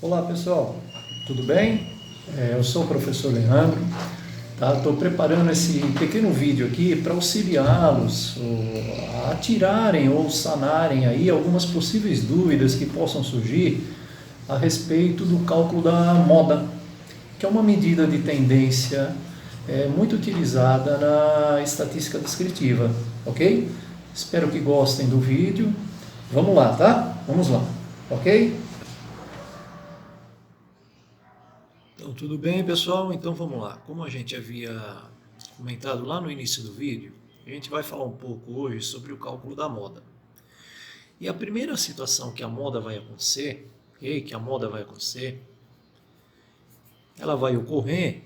Olá pessoal, tudo bem? Eu sou o professor Leandro, tá? Estou preparando esse pequeno vídeo aqui para auxiliá-los a tirarem ou sanarem aí algumas possíveis dúvidas que possam surgir a respeito do cálculo da moda, que é uma medida de tendência muito utilizada na estatística descritiva, ok? Espero que gostem do vídeo. Vamos lá, tá? Vamos lá, ok? Então, tudo bem, pessoal? Então, vamos lá. Como a gente havia comentado lá no início do vídeo, a gente vai falar um pouco hoje sobre o cálculo da moda. E a primeira situação que a moda vai acontecer, ela vai ocorrer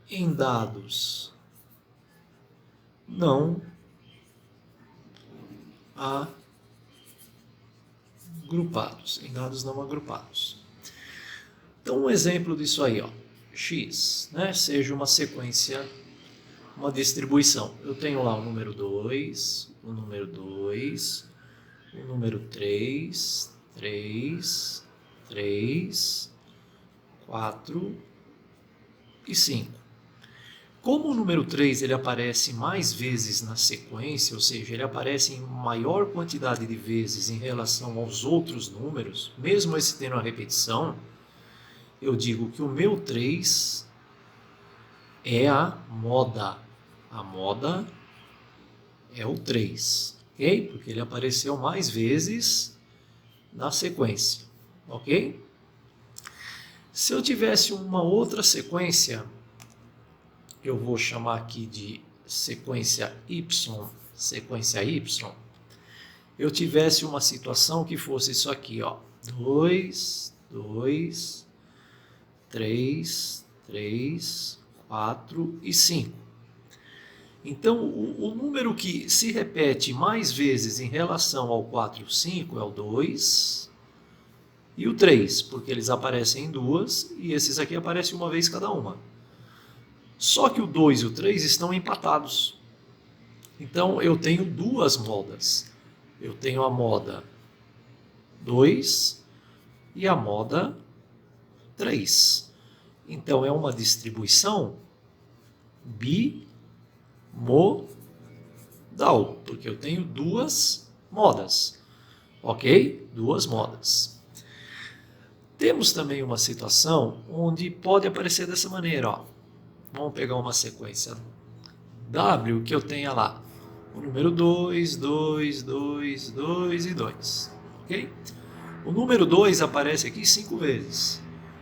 em dados não agrupados, Então, um exemplo disso aí, ó, x, né, seja uma sequência, uma distribuição. Eu tenho lá o número 2, o número 2, o número 3, 3, 3, 4 e 5. Como o número 3 ele aparece mais vezes na sequência, ou seja, ele aparece em maior quantidade de vezes em relação aos outros números, mesmo esse tendo a repetição, eu digo que o meu 3 é a moda. A moda é o 3, ok? Porque ele apareceu mais vezes na sequência, ok? Se eu tivesse uma outra sequência, eu vou chamar aqui de sequência Y, eu tivesse uma situação que fosse isso aqui, ó, 2, 2, 3, 3, 4 e 5. Então, o número que se repete mais vezes em relação ao 4 e o 5 é o 2 e o 3, porque eles aparecem em duas e esses aqui aparecem uma vez cada uma. Só que o 2 e o 3 estão empatados. Então, eu tenho duas modas. Eu tenho a moda 2 e a moda 3. Então, é uma distribuição bimodal, porque eu tenho duas modas, ok? Duas modas. Temos também uma situação onde pode aparecer dessa maneira, ó. Vamos pegar uma sequência W que eu tenha lá o número 2, 2, 2, 2 e 2, ok? O número 2 aparece aqui 5 vezes,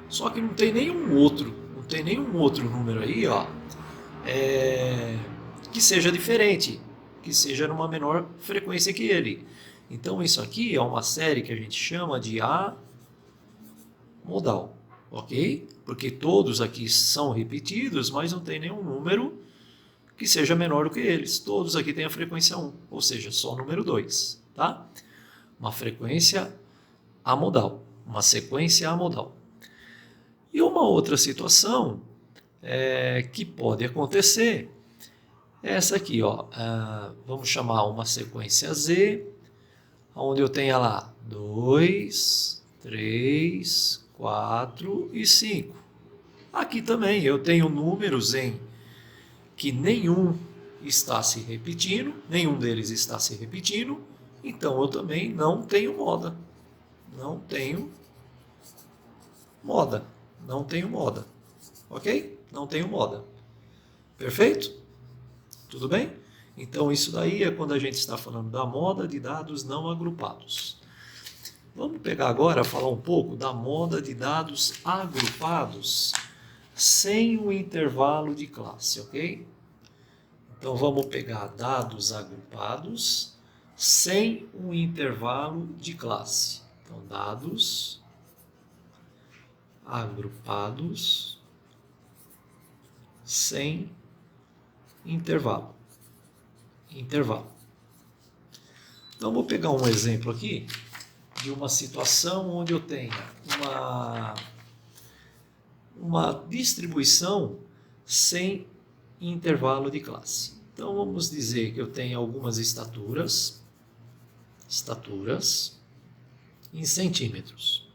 só que não tem nenhum outro número aí, ó, que seja diferente, que seja numa menor frequência que ele. Então isso aqui é uma série que a gente chama de amodal, ok? Porque todos aqui são repetidos, mas não tem nenhum número que seja menor do que eles. Todos aqui têm a frequência 1, ou seja, só o número 2, tá? Uma frequência amodal, uma sequência amodal. E uma outra situação que pode acontecer é essa aqui, ó. Vamos chamar uma sequência Z, onde eu tenha lá 2, 3, 4 e 5. Aqui também eu tenho números em que nenhum deles está se repetindo, então eu também não tenho moda. Não tenho moda. Ok? Não tenho moda. Perfeito? Tudo bem? Então isso daí é quando a gente está falando da moda de dados não agrupados. Vamos pegar agora falar um pouco da moda de dados agrupados sem o intervalo de classe, ok? Então vamos pegar dados agrupados sem o intervalo de classe. Então dados agrupados sem intervalo. Então vou pegar um exemplo aqui de uma situação onde eu tenha uma distribuição sem intervalo de classe. Então vamos dizer que eu tenho algumas estaturas em centímetros.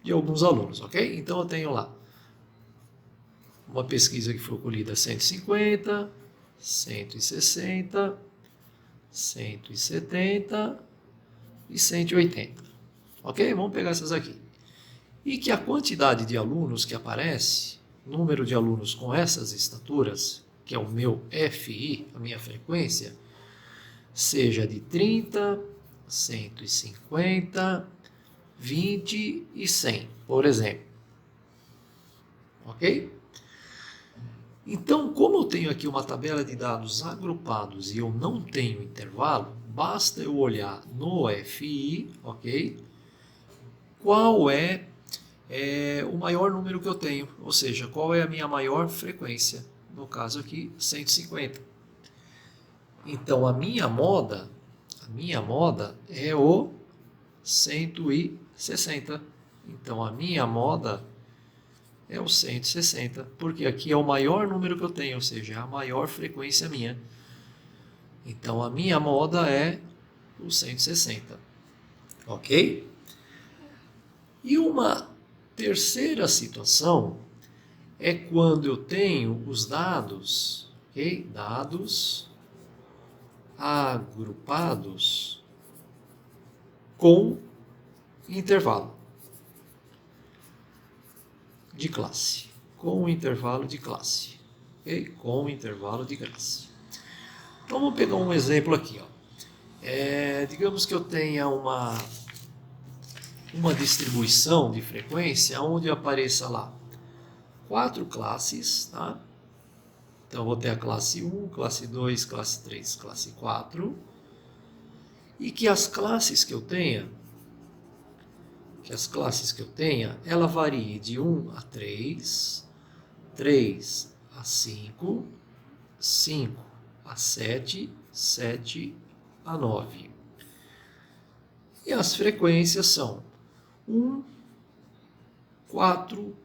de alguns alunos, ok? Então eu tenho lá uma pesquisa que foi colhida 150, 160, 170 e 180, ok? Vamos pegar essas aqui. E que a quantidade de alunos que aparece, número de alunos com essas estaturas, que é o meu FI, a minha frequência, seja de 30, 150, 20 e 100, por exemplo. Ok? Então, como eu tenho aqui uma tabela de dados agrupados e eu não tenho intervalo, basta eu olhar no FI, ok? Qual é o maior número que eu tenho, ou seja, qual é a minha maior frequência, no caso aqui, 150. Então, a minha moda é o 160. Então, a minha moda é o 160, porque aqui é o maior número que eu tenho, ou seja, é a maior frequência minha. Então, a minha moda é o 160, ok? E uma terceira situação é quando eu tenho os dados, ok? Dados agrupados com intervalo de classe. Com intervalo de classe. Ok? Com intervalo de classe. Então vamos pegar um exemplo aqui. Ó. Digamos que eu tenha uma distribuição de frequência onde apareça lá 4 classes, tá? Então, eu vou ter a classe 1, classe 2, classe 3, classe 4. E que as classes que eu tenha, ela varie de 1 a 3, 3 a 5, 5 a 7, 7 a 9. E as frequências são 1, 4,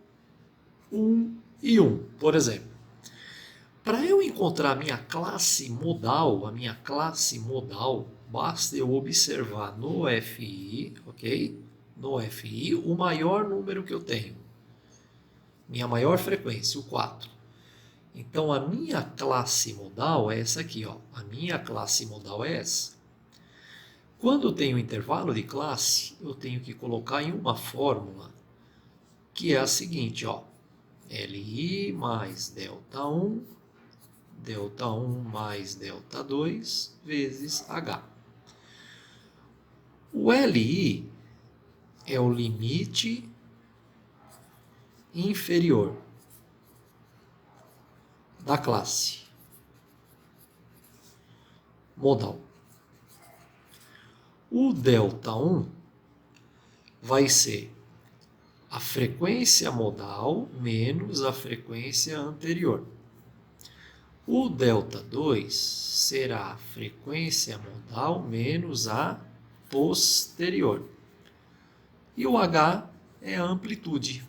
1 e 1, por exemplo. Para eu encontrar a minha classe modal, basta eu observar no FI, ok? No FI, o maior número que eu tenho. Minha maior frequência, o 4. Então, a minha classe modal é essa aqui, ó. A minha classe modal é essa. Quando eu tenho intervalo de classe, eu tenho que colocar em uma fórmula que é a seguinte, ó. LI mais delta 1, delta 1 mais delta 2 vezes H. O LI é o limite inferior da classe modal. O delta 1 vai ser a frequência modal menos a frequência anterior. O delta 2 será a frequência modal menos a posterior. E o H é a amplitude.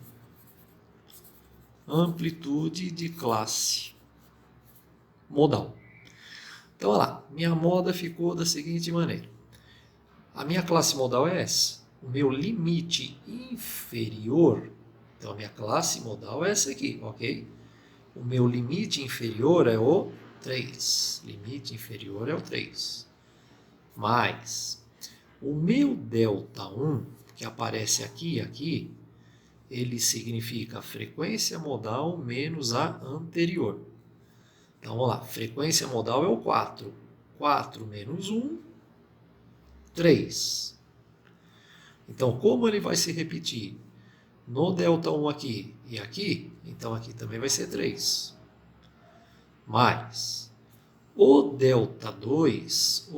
Amplitude de classe modal. Então, olha lá, minha moda ficou da seguinte maneira. A minha classe modal é essa. O meu limite inferior, então a minha classe modal é essa aqui, ok? O meu limite inferior é o 3. Limite inferior é o 3. Mais o meu delta 1, que aparece aqui e aqui, ele significa a frequência modal menos a anterior. Então, vamos lá. Frequência modal é o 4. 4 menos 1, 3. Então, como ele vai se repetir no delta 1 aqui e aqui, então aqui também vai ser 3. Mais o delta 2,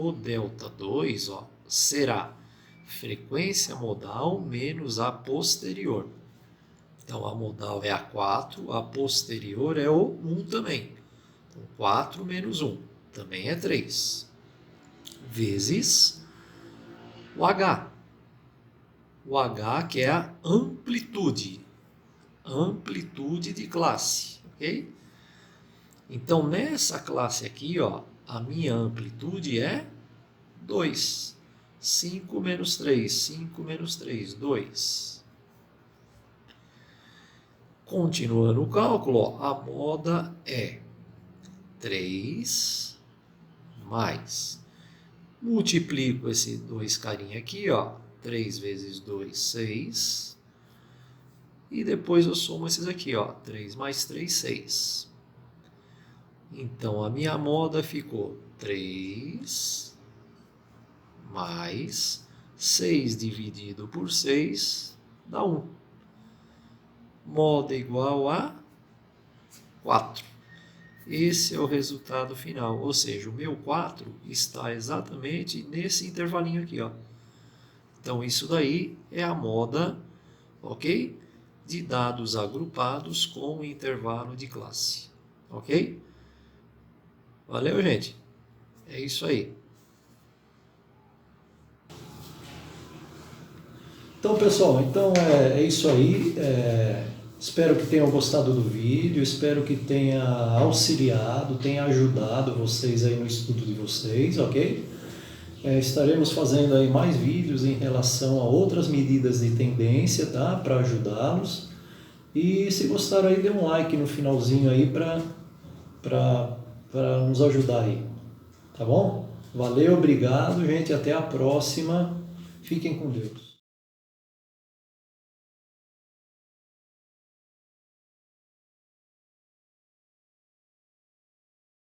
ó, será frequência modal menos a posterior. Então, a modal é a 4, a posterior é o 1 também. Então, 4 menos 1 também é 3. Vezes o H. O H, que é a amplitude. Amplitude de classe, ok? Então, nessa classe aqui, ó, a minha amplitude é 2. 5 menos 3, 5 menos 3, 2. Continuando o cálculo, ó, a moda é 3 mais. Multiplico esse 2 carinha aqui, ó. 3 vezes 2, 6. E depois eu somo esses aqui, ó. 3 mais 3, 6. Então, a minha moda ficou 3 mais 6 dividido por 6 dá 1. Moda igual a 4. Esse é o resultado final, ou seja, o meu 4 está exatamente nesse intervalinho aqui, ó. Então, isso daí é a moda, ok? De dados agrupados com intervalo de classe, ok? Valeu, gente? É isso aí. Então, pessoal, é isso aí. Espero que tenham gostado do vídeo, espero que tenha auxiliado, tenha ajudado vocês aí no estudo de vocês, ok? Estaremos fazendo aí mais vídeos em relação a outras medidas de tendência, tá? Para ajudá-los. E se gostaram aí, dê um like no finalzinho aí para nos ajudar aí, tá bom? Valeu, obrigado, gente, até a próxima. Fiquem com Deus.